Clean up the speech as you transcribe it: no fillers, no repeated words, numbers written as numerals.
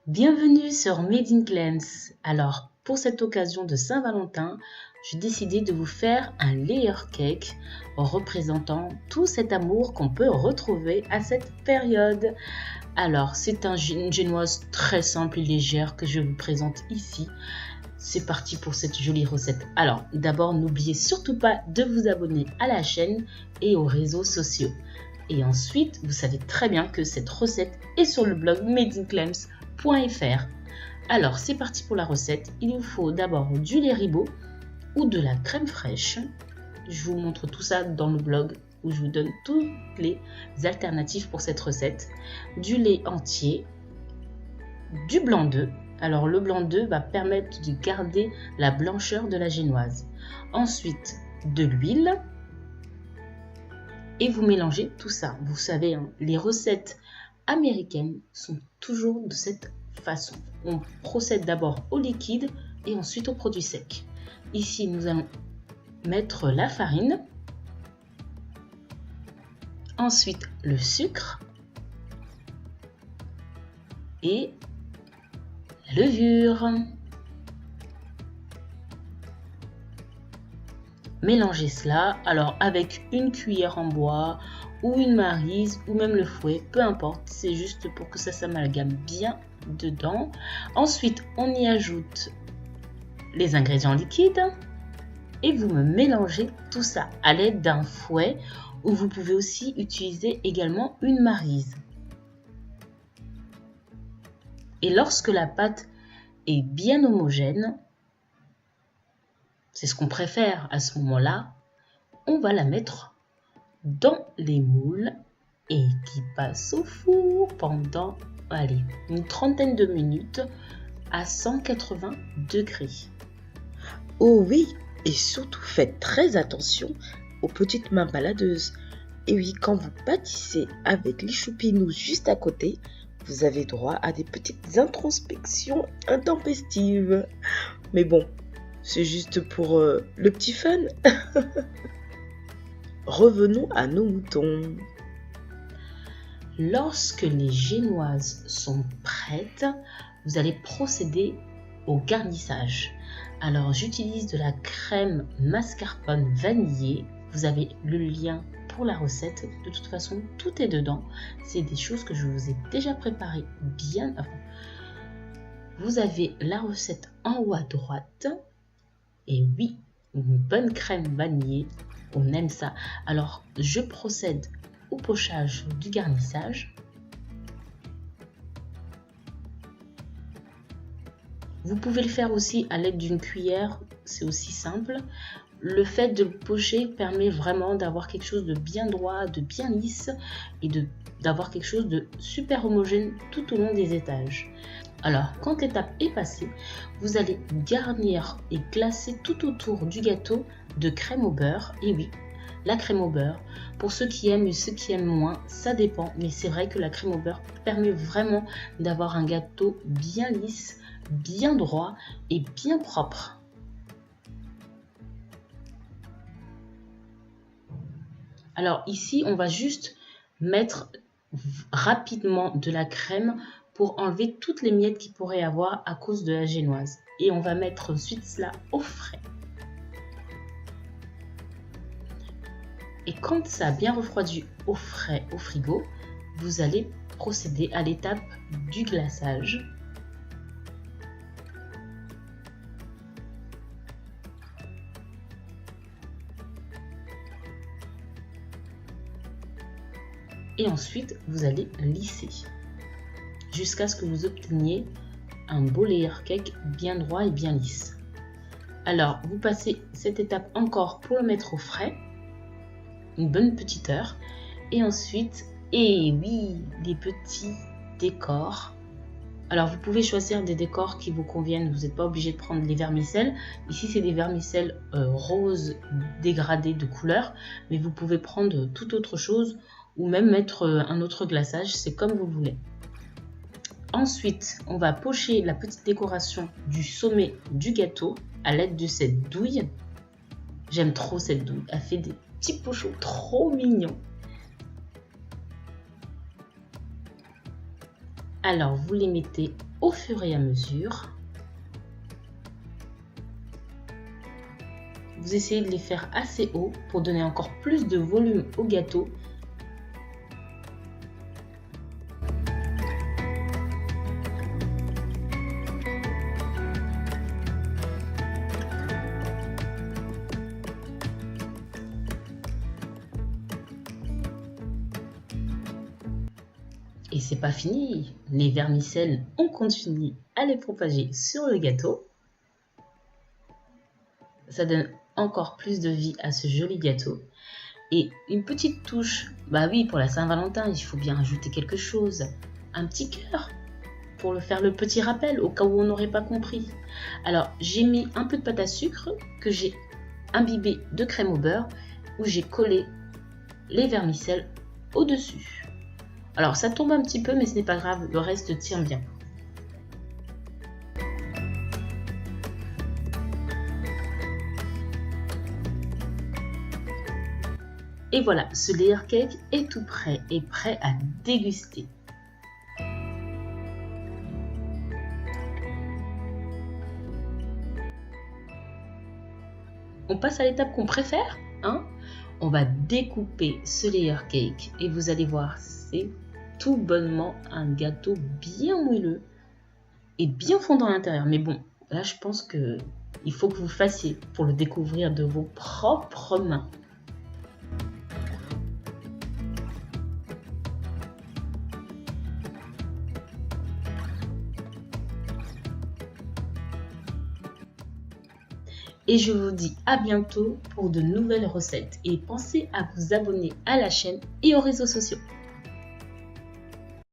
Bienvenue sur Made in Cleanse. Alors, pour cette occasion de Saint-Valentin, j'ai décidé de vous faire un layer cake représentant tout cet amour qu'on peut retrouver à cette période. Alors, c'est une génoise très simple et légère que je vous présente ici. C'est parti pour cette jolie recette. Alors, d'abord, n'oubliez surtout pas de vous abonner à la chaîne et aux réseaux sociaux. Et ensuite, vous savez très bien que cette recette est sur le blog madeincleanse.fr. Alors, c'est parti pour la recette. Il vous faut d'abord du lait Ribot ou de la crème fraîche. Je vous montre tout ça dans le blog où je vous donne toutes les alternatives pour cette recette. Du lait entier, du blanc d'œuf. Alors, le blanc d'œuf va permettre de garder la blancheur de la génoise. Ensuite, de l'huile. Et vous mélangez tout ça. Vous savez, les recettes américaines sont toujours de cette façon. On procède d'abord au liquide et ensuite au produit sec. Ici, nous allons mettre la farine. Ensuite, le sucre. Et la levure. Mélangez cela, alors avec une cuillère en bois ou une maryse ou même le fouet, peu importe, c'est juste pour que ça s'amalgame bien dedans. Ensuite, on y ajoute les ingrédients liquides et vous me mélangez tout ça à l'aide d'un fouet ou vous pouvez aussi utiliser également une maryse. Et lorsque la pâte est bien homogène, c'est ce qu'on préfère à ce moment-là, on va la mettre dans les moules et qui passe au four pendant une trentaine de minutes à 180 degrés. Oh oui, et surtout faites très attention aux petites mains baladeuses. Et oui, quand vous pâtissez avec les choupinous juste à côté, vous avez droit à des petites introspections intempestives. Mais bon, c'est juste pour le petit fun. Revenons à nos moutons. Lorsque les génoises sont prêtes, vous allez procéder au garnissage. Alors, j'utilise de la crème mascarpone vanillée. Vous avez le lien pour la recette. De toute façon, tout est dedans. C'est des choses que je vous ai déjà préparées bien avant. Vous avez la recette en haut à droite. Et oui, une bonne crème vanillée, on aime ça. Alors, je procède au pochage du garnissage. Vous pouvez le faire aussi à l'aide d'une cuillère, c'est aussi simple. Le fait de pocher permet vraiment d'avoir quelque chose de bien droit, de bien lisse et d'avoir quelque chose de super homogène tout au long des étages. Alors, quand l'étape est passée, vous allez garnir et glacer tout autour du gâteau de crème au beurre. Et oui, la crème au beurre, pour ceux qui aiment et ceux qui aiment moins, ça dépend. Mais c'est vrai que la crème au beurre permet vraiment d'avoir un gâteau bien lisse, bien droit et bien propre. Alors ici, on va juste mettre rapidement de la crème pour enlever toutes les miettes qu'il pourrait y avoir à cause de la génoise. Et on va mettre ensuite cela au frais. Et quand ça a bien refroidi au frais au frigo, vous allez procéder à l'étape du glaçage. Et ensuite, vous allez lisser jusqu'à ce que vous obteniez un beau layer cake bien droit et bien lisse. Alors, vous passez cette étape encore pour le mettre au frais, une bonne petite heure. Et ensuite, et oui, des petits décors. Alors, vous pouvez choisir des décors qui vous conviennent. Vous n'êtes pas obligé de prendre les vermicelles. Ici, c'est des vermicelles roses dégradées de couleur. Mais vous pouvez prendre toute autre chose ou même mettre un autre glaçage. C'est comme vous voulez. Ensuite, on va pocher la petite décoration du sommet du gâteau à l'aide de cette douille. J'aime trop cette douille. Elle fait des petits pochons trop mignons. Alors, vous les mettez au fur et à mesure. Vous essayez de les faire assez haut pour donner encore plus de volume au gâteau. Et c'est pas fini, les vermicelles, on continue à les propager sur le gâteau. Ça donne encore plus de vie à ce joli gâteau. Et une petite touche, bah oui, pour la Saint-Valentin, il faut bien ajouter quelque chose. Un petit cœur pour le faire le petit rappel au cas où on n'aurait pas compris. Alors, j'ai mis un peu de pâte à sucre que j'ai imbibé de crème au beurre où j'ai collé les vermicelles au-dessus. Alors, ça tombe un petit peu, mais ce n'est pas grave, le reste tient bien. Et voilà, ce layer cake est tout prêt et prêt à déguster. On passe à l'étape qu'on préfère, hein? On va découper ce layer cake et vous allez voir, c'est tout bonnement un gâteau bien moelleux et bien fondant à l'intérieur. Mais bon, là je pense que il faut que vous fassiez pour le découvrir de vos propres mains. Et je vous dis à bientôt pour de nouvelles recettes. Et pensez à vous abonner à la chaîne et aux réseaux sociaux.